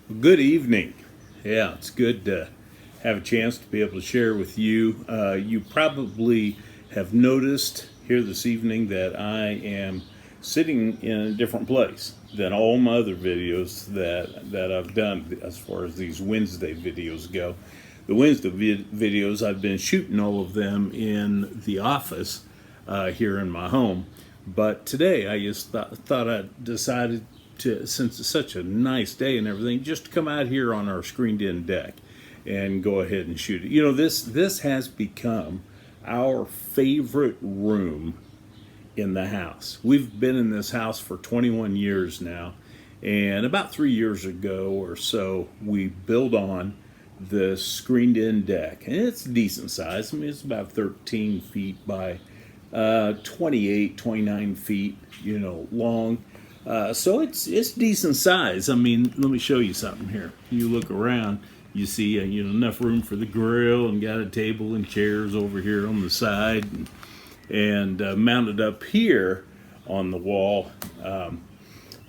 Good evening. Yeah, it's good to have a chance to be able to share with you. You probably have noticed here this evening that I am sitting in a different place than all my other videos that I've done as far as these Wednesday videos go. The Wednesday videos, I've been shooting all of them in the office here in my home. But today I just thought I decided to, since it's such a nice day and everything, just to come out here on our screened-in deck and go ahead and shoot it. You know, this has become our favorite room in the house. We've been in this house for 21 years now, and about 3 years ago or so, we built on the screened-in deck, and it's decent size. I mean, it's about 13 feet by 28, 29 feet, long. So it's decent size. I mean, let me show you something here. You look around, you see enough room for the grill, and got a table and chairs over here on the side, and mounted up here on the wall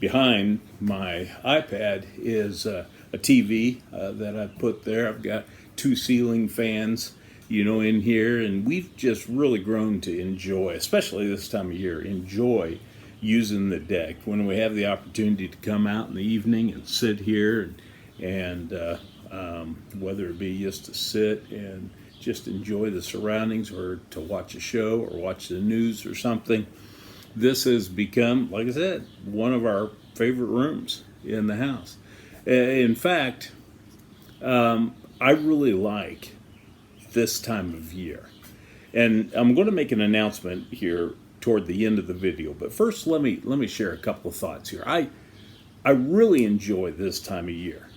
behind my iPad is a TV that I put there. I've got two ceiling fans, in here, and we've just really grown to enjoy, especially this time of year, enjoy using the deck when we have the opportunity to come out in the evening and sit here and whether it be just to sit and just enjoy the surroundings or to watch a show or watch the news or something. This has become, like I said, one of our favorite rooms in the house. In fact, I really like this time of year. And I'm going to make an announcement here toward the end of the video, but first let me share a couple of thoughts here. I really enjoy this time of year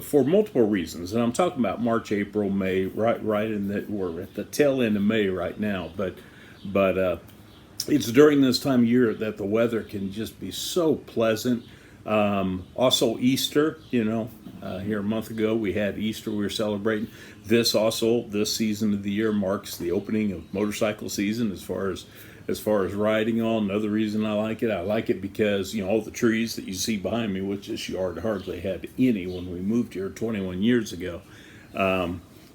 for multiple reasons, and I'm talking about March, April, May, right in that we're at the tail end of May right now, but it's during this time of year that the weather can just be so pleasant. Also Easter, here a month ago we had Easter, we were celebrating. This season of the year marks the opening of motorcycle season as far as riding on. Another reason I like it because, all the trees that you see behind me, which this yard hardly had any when we moved here 21 years ago.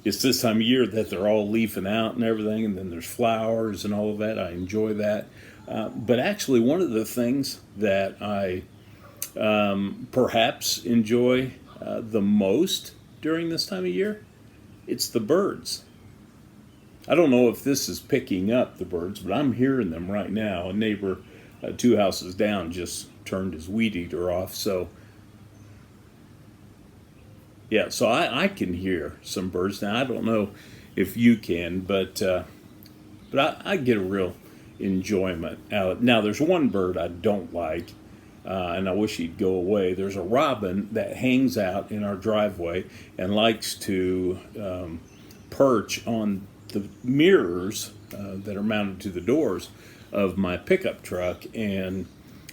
It's this time of year that they're all leafing out and everything, and then there's flowers and all of that. I enjoy that. But actually, one of the things that I perhaps enjoy the most during this time of year, it's the birds. I don't know if this is picking up the birds, but I'm hearing them right now. A neighbor 2 houses down just turned his weed eater off, so yeah, so I can hear some birds now. I don't know if you can, but I get a real enjoyment out. Now, there's one bird I don't like, and I wish he'd go away. There's a robin that hangs out in our driveway and likes to perch on the mirrors that are mounted to the doors of my pickup truck, and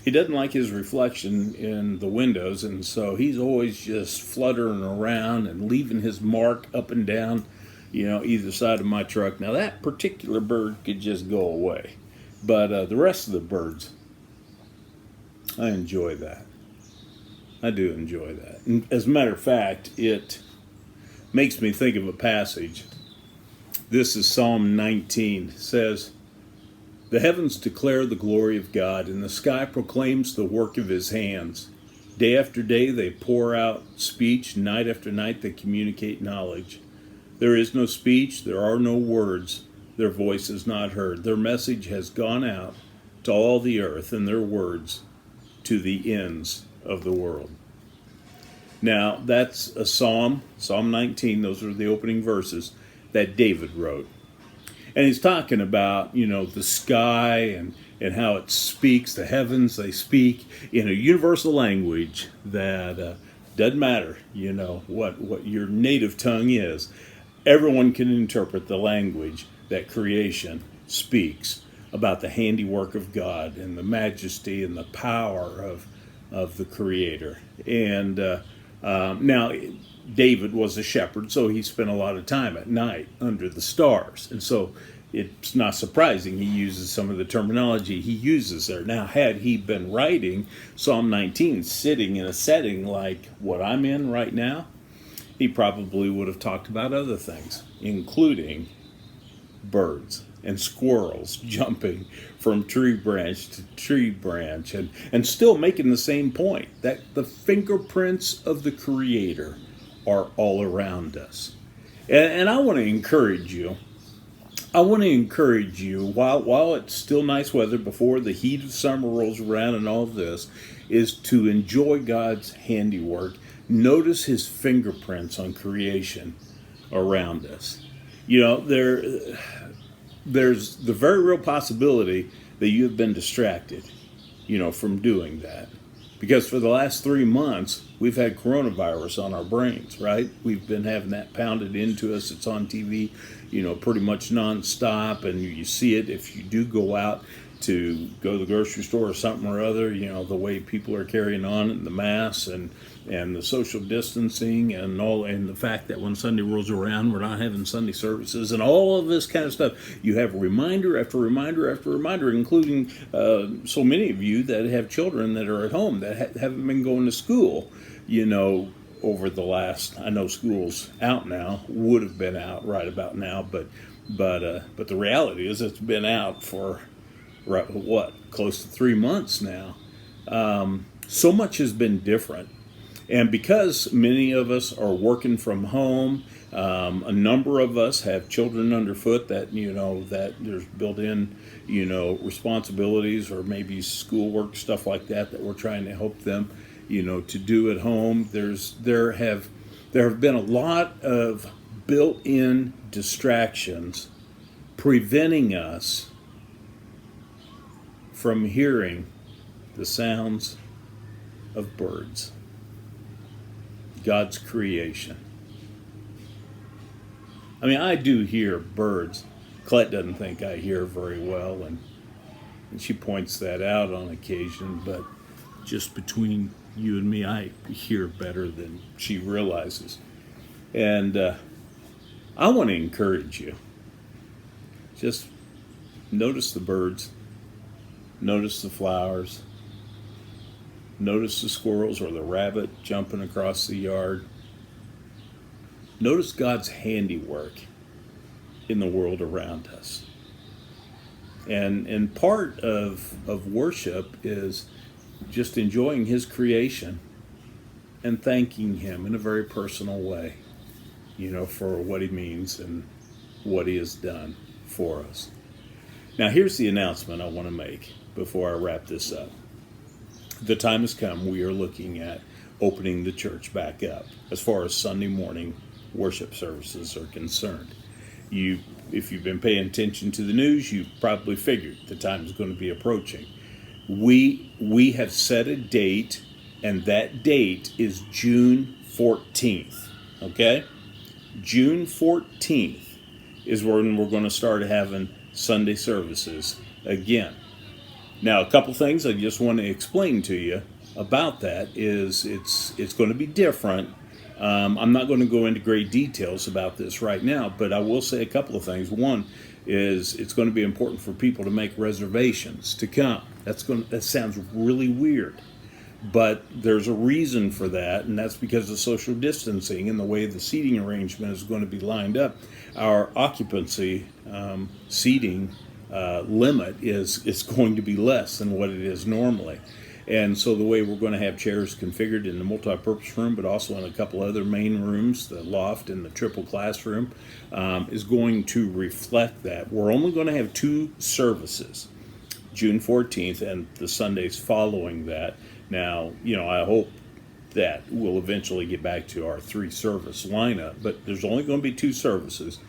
he doesn't like his reflection in the windows, and so he's always just fluttering around and leaving his mark up and down, either side of my truck. Now, that particular bird could just go away, but the rest of the birds, I enjoy that. I do enjoy that. And as a matter of fact, it makes me think of a passage. This is Psalm 19. It says, "The heavens declare the glory of God, and the sky proclaims the work of his hands. Day after day they pour out speech, night after night they communicate knowledge. There is no speech, there are no words, their voice is not heard. Their message has gone out to all the earth, and their words to the ends of the world." Now, that's a psalm, Psalm 19, those are the opening verses that David wrote. And he's talking about, the sky and how it speaks, the heavens, they speak in a universal language that doesn't matter, what your native tongue is. Everyone can interpret the language that creation speaks about the handiwork of God and the majesty and the power of the Creator. And now, David was a shepherd, so he spent a lot of time at night under the stars. And so it's not surprising he uses some of the terminology he uses there. Now, had he been writing Psalm 19 sitting in a setting like what I'm in right now, he probably would have talked about other things, including birds and squirrels jumping from tree branch to tree branch, and still making the same point that the fingerprints of the Creator are all around us. And I want to encourage you. While it's still nice weather before the heat of summer rolls around and all of this, is to enjoy God's handiwork. Notice his fingerprints on creation around us. You know, there's the very real possibility that you have been distracted, from doing that. Because for the last 3 months, we've had coronavirus on our brains, right? We've been having that pounded into us. It's on TV, pretty much nonstop. And you see it if you do go out to go to the grocery store or something or other, the way people are carrying on, and the masks and the social distancing and the fact that when Sunday rolls around, we're not having Sunday services and all of this kind of stuff. You have reminder after reminder after reminder, including so many of you that have children that are at home that haven't been going to school, over the last, I know school's out now, would have been out right about now, but the reality is it's been out for close to 3 months now. So much has been different. And because many of us are working from home, a number of us have children underfoot that, that there's built in, responsibilities or maybe schoolwork, stuff like that we're trying to help them, to do at home. There have been a lot of built-in distractions preventing us from hearing the sounds of birds, God's creation. I mean, I do hear birds. Colette doesn't think I hear very well, and she points that out on occasion, but just between you and me, I hear better than she realizes. And I want to encourage you. Just notice the birds. Notice the flowers. Notice the squirrels or the rabbit jumping across the yard. Notice God's handiwork in the world around us. And part of worship is just enjoying his creation and thanking him in a very personal way, for what he means and what he has done for us. Now, here's the announcement I want to make before I wrap this up. The time has come. We are looking at opening the church back up as far as Sunday morning worship services are concerned. If you've been paying attention to the news, you probably figured the time is going to be approaching. We have set a date, and that date is June 14th. Okay? June 14th is when we're going to start having Sunday services again. Now, a couple things I just want to explain to you about that is it's going to be different. I'm not going to go into great details about this right now, but I will say a couple of things. One is it's going to be important for people to make reservations to come. That sounds really weird, but there's a reason for that, and that's because of social distancing and the way the seating arrangement is going to be lined up. Our occupancy seating limit is going to be less than what it is normally. And so the way we're going to have chairs configured in the multi-purpose room, but also in a couple other main rooms, the loft and the triple classroom, is going to reflect that. We're only going to have 2 services, June 14th and the Sundays following that. Now, I hope that we'll eventually get back to our 3-service lineup, but there's only going to be 2 services.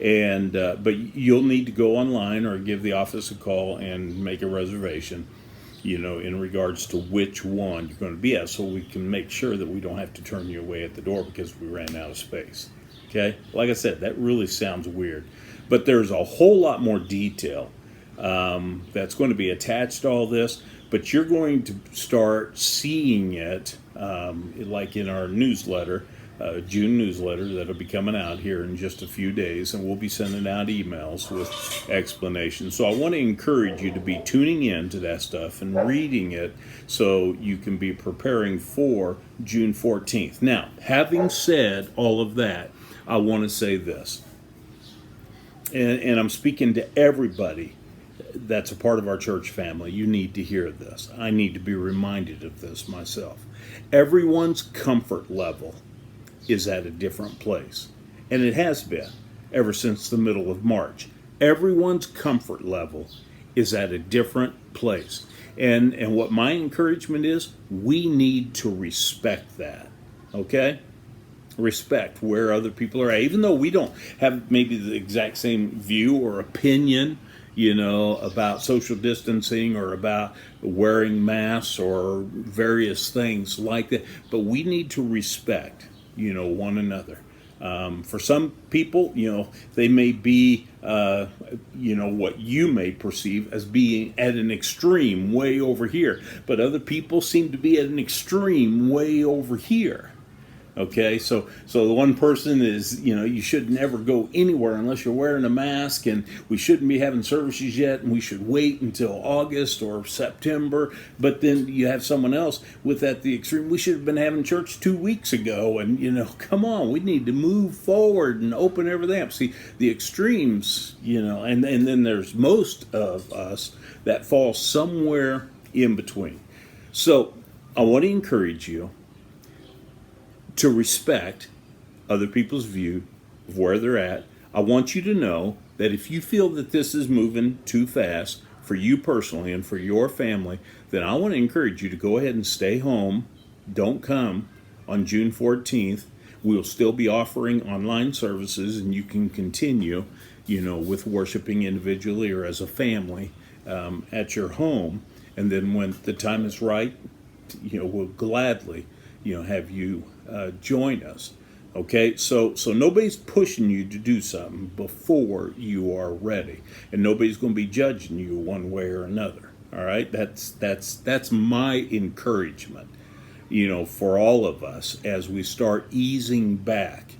And but you'll need to go online or give the office a call and make a reservation, in regards to which one you're going to be at, so we can make sure that we don't have to turn you away at the door because we ran out of space. Okay? Like I said, that really sounds weird. But there's a whole lot more detail that's going to be attached to all this, but you're going to start seeing it, like in our newsletter, June newsletter that'll be coming out here in just a few days, and we'll be sending out emails with explanations. So I want to encourage you to be tuning in to that stuff and reading it so you can be preparing for June 14th. Now, having said all of that, I want to say this, and I'm speaking to everybody that's a part of our church family. You need to hear this. I need to be reminded of this myself. Everyone's comfort level is at a different place, and it has been ever since the middle of March. Everyone's comfort level is at a different place, and what my encouragement is, we need to respect that. Okay, respect where other people are at, even though we don't have maybe the exact same view or opinion, about social distancing or about wearing masks or various things like that. But we need to respect, one another. For some people, they may be, what you may perceive as being at an extreme way over here. But other people seem to be at an extreme way over here. Okay, so the one person is, you should never go anywhere unless you're wearing a mask, and we shouldn't be having services yet, and we should wait until August or September. But then you have someone else with the extreme. We should have been having church 2 weeks ago, and come on, we need to move forward and open everything up. See, the extremes, and then there's most of us that fall somewhere in between. So I want to encourage you to respect other people's view of where they're at. I want you to know that if you feel that this is moving too fast for you personally and for your family, then I want to encourage you to go ahead and stay home. Don't come on June 14th. We'll still be offering online services, and you can continue, with worshiping individually or as a family at your home. And then when the time is right, we'll gladly have you join us. Okay, so nobody's pushing you to do something before you are ready, and nobody's going to be judging you one way or another. All right, that's my encouragement, for all of us as we start easing back.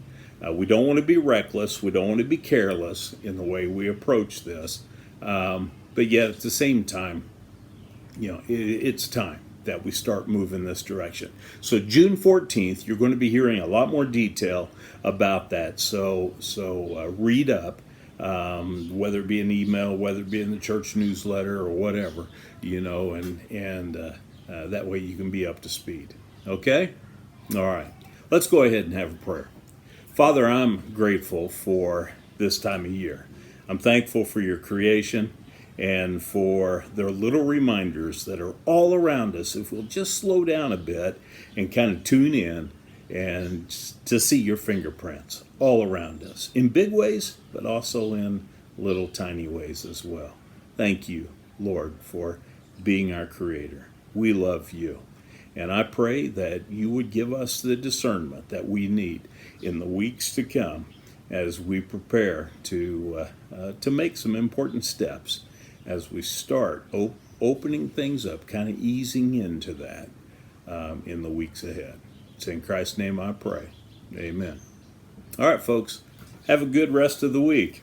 We don't want to be reckless. We don't want to be careless in the way we approach this, but yet at the same time, it's time that we start moving this direction. So June 14th, you're going to be hearing a lot more detail about that. So read up, whether it be an email, whether it be in the church newsletter or whatever, and that way you can be up to speed. Okay? All right. Let's go ahead and have a prayer. Father, I'm grateful for this time of year. I'm thankful for your creation and for their little reminders that are all around us if we'll just slow down a bit and kind of tune in and to see your fingerprints all around us in big ways, but also in little tiny ways as well. Thank you, Lord, for being our creator. We love you. And I pray that you would give us the discernment that we need in the weeks to come as we prepare to make some important steps as we start opening things up, kind of easing into that in the weeks ahead. It's in Christ's name I pray. Amen. All right, folks, have a good rest of the week.